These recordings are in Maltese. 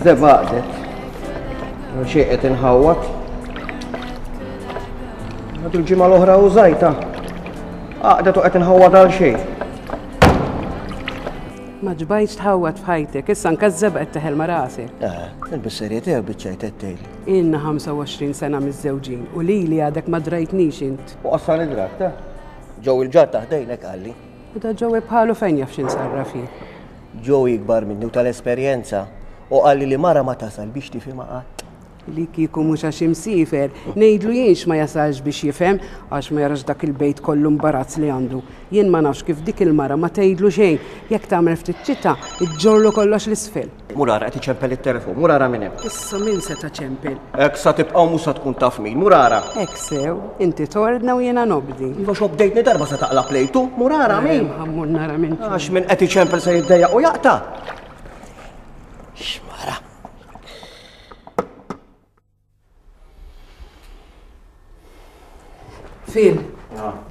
Deva għaqdet. Xie qed inħawwat. Għadu l-ġimgħa l-oħra użajta. Għaqdet u qed inħawwat għal xejn. Ma ġbajtx tħawwat f'ħajtek, issa nkażżeb qed teħel ma' rasek. Il-bisserja tiegħek biċċajt qed-tejli. Inna 25 sena miż-żewġin u lili għadek ma drajtnix int. U qassan id-drak, ta? Ġew il-ġar taħdejlek għalli. U da ġewi bħalu fejn jaf x'insarra fih. Ġew ikbar minni u tal-esperjenza u qalli li mara ma tasal biex tifhimha qatt. Li kieku mhux għax imsifer, ngħidlu jienx ma jasalx biex jifhem għax ma jarax dak il-bejt kollu imbarazz li għandu. Jien ma nafx kif dik il-mara ma tgħidlu xejn, jekk tagħmel ftit ċita, iġġorlu kollox l-isfel. Murara qed iċempel it-telefon, murara minn hemm. Issa min se taċempel? Hekk sa tibqgħu mhux sa tkun taf min, murara. Hekk sew, inti tordna u jiena nobdi. Iva x'obdejtni darba se taqla plejtu, murara min. Ħammur nara minn. Għax minn qed iċempel se jiddejjaq u jaqta'. X'mara. Fil,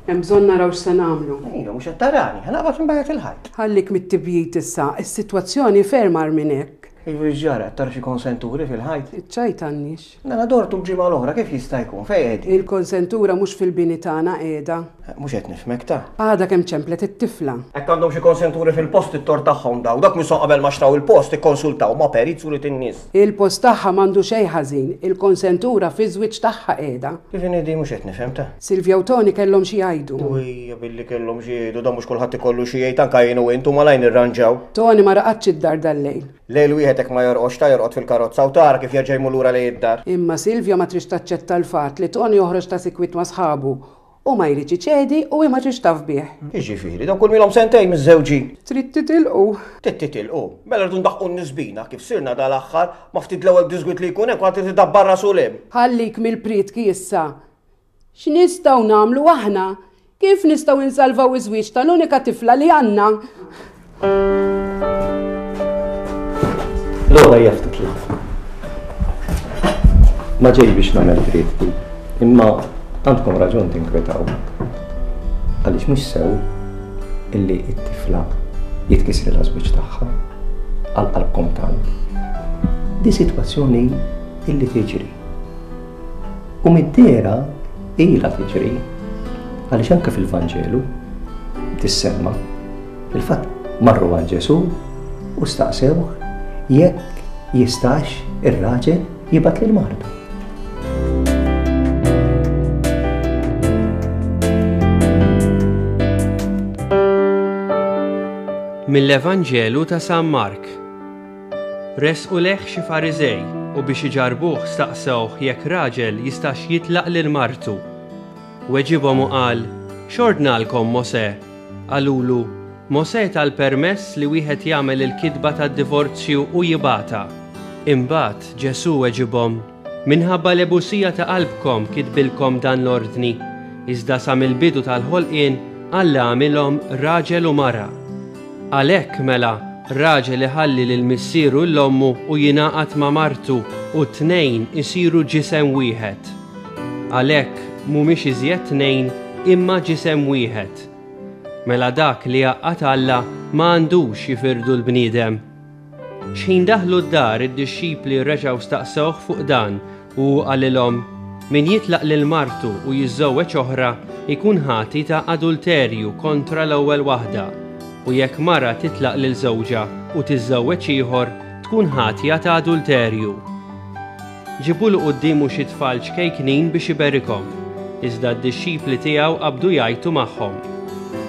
hemm bżonn naraw x'se nagħmlu. Ejja, mhux qed tarani, ħanaqbad imbagħad il-ħajt. Ħallik mit-tibjiet issa, is-sitwazzjoni ferm għar minn hekk. Iva ġara, tara xi konsenturi fil-ħajt. Iċċajt għannix. Nana dortu l-ġimgħa l-oħra kif jista' jkun fejn qegħdi? Il-konsentura mhux fil-bini tagħna qiegħda. Mhux qed nifhmek ta. Għada kemm ċemplet it-tifla. Hekk għandhom xi konsenturi fil-post it-tor tagħhom daw, dak miso qabel ma xtraw il-post ikkonsultaw ma' perizz u in-nies. Il-post tagħha m'għandu xejn ħażin, il-konsentura fi żwieġ tagħha qiegħda. Kif inhi mhux qed nifhem ta. Silvja u Toni kellhom xi jgħidu. Ujja billi kellhom xi jgħidu, dan mhux kulħadd ikollu xi jgħid anke jien u intu malajn irranġaw. Toni ma raqgħetx id-dar dal-lejl. Lejl wieħed hekk ma jorqodx ta jorqod fil-karozza u tara kif jerġa' lura lejn id-dar. Imma Silvja ma trix taċċetta l-fatt li Toni joħroġ ta' sikwit ma' sħabu u ma jrid iċedi u ma trix taf bih. Jiġifieri, dan kull milhom sentejn miż-żewġin. Trid titilqu. Titilqu. Mela rdu ndaħqu n-nisbina kif sirna dal-aħħar ma ftit l-ewwel disgwit li jkun hekk għad tidabbarra sulim. Ħallik mill-pritki issa. X'nistgħu nagħmlu aħna? Kif nistgħu insalvaw iż-żwieġ tal-unika tifla li għandna? L-għura jaftu kif. Ma ġej biex namel tridti, imma għandkom raġun tinkwetaw. Għaliex mhux sew illi t-tifla jitkisri l-żwieġ tagħha għal qalbkom tant. Di sitwazzjoni illi tiġri. U mid-dera ilha tiġri għaliex anke fil-Vanġelu tissemma fil-fatt marru għal Ġesu u staqsewh jekk jistax ir-raġel jibgħat lil mardu. Mill-Evanġelu ta' San Mark. Resqu leħ xi Fariżej u biex iġarbuh staqsewh jekk raġel jistax jitlaq lil martu. Weġibhom u qal: "X'ordnalkom Mosè?" Qalulu: "Mosè tal-permess li wieħed jagħmel il-kitba tad-divorzju u jibata." Imbagħad Ġesu weġibhom: "Minħabba l-ebusija ta' qalbkom kitbilkom dan l-ordni, iżda sa mill-bidu tal-ħolqien Alla għamilhom raġel u mara. Għalhekk mela raġel iħalli lil missieru l-ommu u jingħaqad ma' martu u t-tnejn isiru ġisem wieħed. Għalhekk mhumiex iżjed tnejn imma ġisem wieħed. Mela dak li għaqqat Alla ma għandux jifirdu l-bniedem." X'ħin daħlu d-dar id-dixxipli reġgħu staqsewh fuq dan u qalilhom: "Min jitlaq lil martu u jiżżewweġ oħra ikun ħati ta' adulterju kontra l-ewwel waħda. U jekk mara titlaq lil żewġa u tiżżewweġ ieħor tkun ħatja ta' adulterju." Ġibulu qudiemu xi tfal ċkejknin biex iberikhom, iżda d-dixxipli tiegħu qabdu jgħajtu magħhom.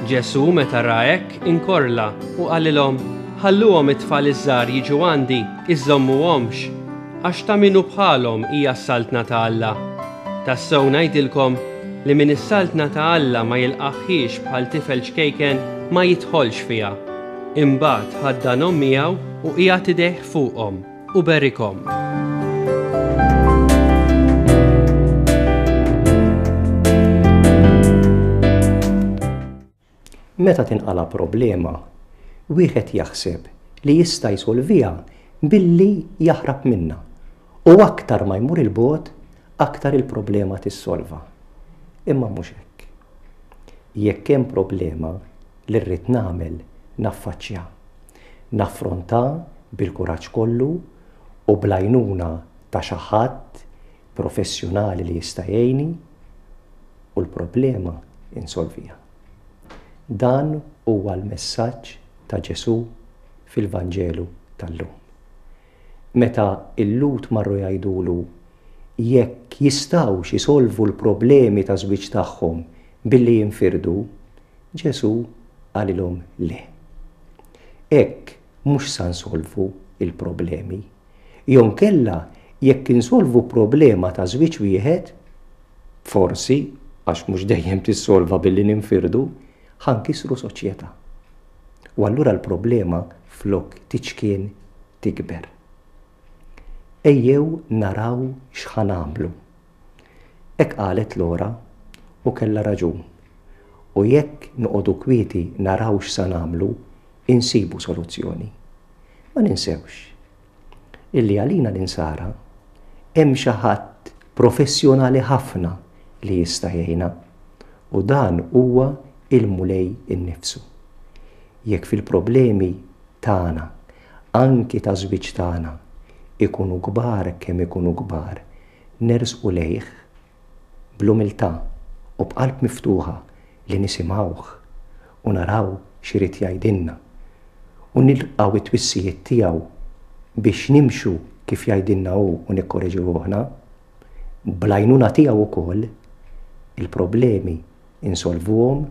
Ġesu meta ra hekk inkorla u qalilhom: "Ħalluhom it-tfal iż-żgħar jiġu għandi, iżommuhomx, għax ta' minnu bħalhom hija s-saltna ta' Alla. Tassew ngħidilkom li min is-saltna ta' Alla ma jilqaħħiex bħal tifel ċkejken ma jidħolx fiha." Imbagħad ħaddanhom miegħu u qiegħed idejh fuqhom u berikhom. Meta tinqala problema, wieħed jaħseb li jista' jsolviha billi jaħrab minnha. U aktar ma jmur il-bogħod, aktar il-problema tissolva. Imma mhux hekk. Jekk hemm problema li rrid nagħmel naffaċċja, naffronta bil-kuraġġ kollu u blajnuna ta' xi ħadd professjonali li jista' jgħinni u l-problema insolvija. Dan huwa l-messaġġ ta' Ġesu fil-Vanġelu tal-lum. Meta il-lut marru jgħidulu jekk jistgħux isolvu l-problemi ta' żwieġ tagħhom billi jinfirdu, Ġesu għalilhom le. Hekk mhux se nsolvu il-problemi. Jew nkella jekk insolvu problema ta' żwieġ wieħed, forsi għax mhux dejjem tissolva billi ninfirdu, ħankisru soċjetà. U allura l-problema flok tiċkien tikber. Ejjew naraw x'ħanamlu. Hekk qalet Lora u kellha raġun. U jekk noqogħdu kwieti naraw x'sa nagħmlu, insibu soluzzjoni. Ma ninsewx illi għalina l-insara hemm xi ħadd professjonali ħafna li jista' jgħinna u dan huwa il-mulej innifsu. Jekk fil-problemi tagħna, anki ta' żwieġ tagħna, ikunu kbar kemm ikunu kbar, nersqu lejh bl-umiltà u b'qalb miftuħa li nisimgħuh u naraw x'irid jgħidilna u nilqgħu it-twissijiet tiegħu biex nimxu kif jgħidilna hu u nikkoreġuhna, bl-għajnuna tiegħu wkoll il-problemi insolvuhom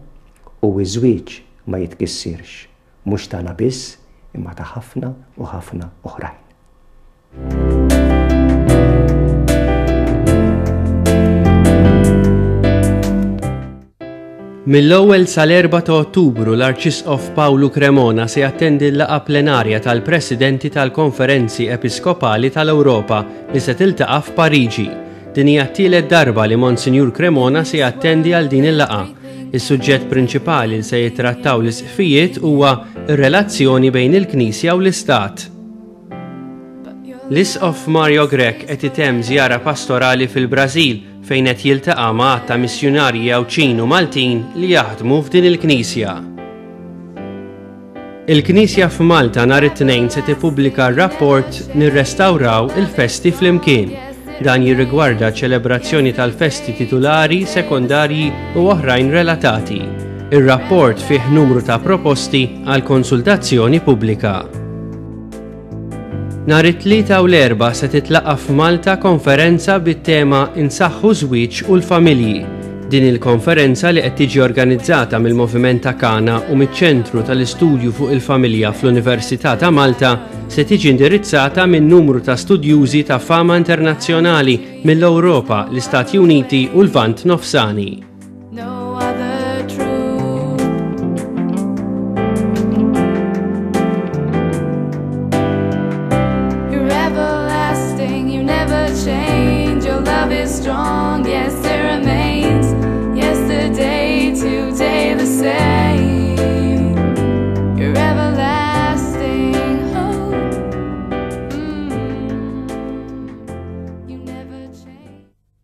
u ż-żwieġ ma jitkissirx, mhux tagħna biss imma ta' ħafna u ħafna oħrajn. Mill-ewwel sal-4 ta' Ottubru l-Arċisqof Pawlu Cremona se jattendi l-laqgħa plenarja tal-Presidenti tal-Konferenzi Episkopali tal-Ewropa li se tiltaqa' f'Pariġi. Din hija t-tielet darba li Monsinjur Cremona se jattendi għal din il-laqgħa. Is-suġġett prinċipali li se jittrattaw l-isqfijiet huwa r-relazzjoni bejn il-Knisja u l-Istat. L-Isqof Mario Grech qed itemm żjara pastorali fil-Brażil fejn qed jiltaqa' ma' ta' missjonarji Ewċin u Maltin li jaħdmu f'din il-Knisja. Il-Knisja f'Malta nhar it-tnejn se tippubblika r-rapport Nirrestawraw il-festi flimkien. Dan jirrigwarda ċelebrazzjoni tal-festi titolari, sekondarji u oħrajn relatati. Ir-rapport fih numru ta' proposti għal konsultazzjoni pubblika. Nhar it-3 u l-4 se titlaqa' f'Malta konferenza bit-tema Insaħħu żwieġ u l-familji. Din il-konferenza li qed tiġi organizzata mill-Moviment ta' Kana u miċ-Ċentru tal-Istudju fuq il-Familja fl-Università ta' Malta se tiġi indirizzata minn numru ta' studjużi ta' fama internazzjonali mill-Ewropa, l-Istati Uniti u l-Lvant Nofsani. You're everlasting, you never change, your love is strong, yes.